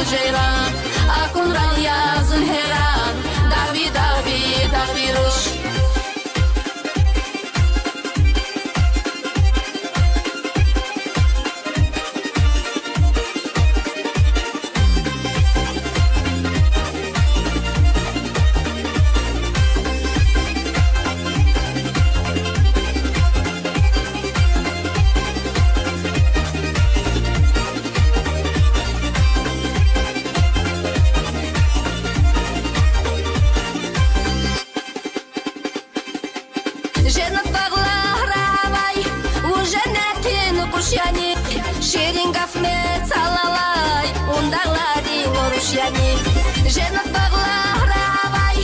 mujera akun ran yazın heran davi ruş Шерингов не целовай, ундалари норушьяни. Жена багларавай,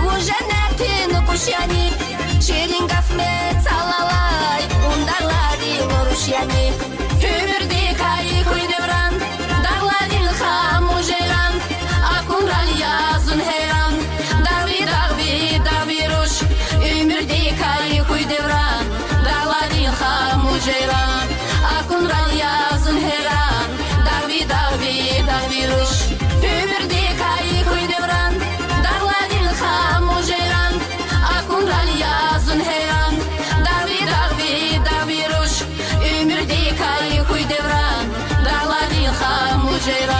уже не ты нукушьяни. Шерингов не целовай, ундалари норушьяни. Ömürde kayık uydevran, dağların hamujeran. Akunral yazın heran, davi ruş. Ömürde kayık uydevran, dağların hamujeran. Akunral yazın heran, davi ruş. Ömürde kayık uydevran, dağların hamujeran. Akunral yazın heran, davi ruş. Ömürde kayık uydevran, dağların hamujeran.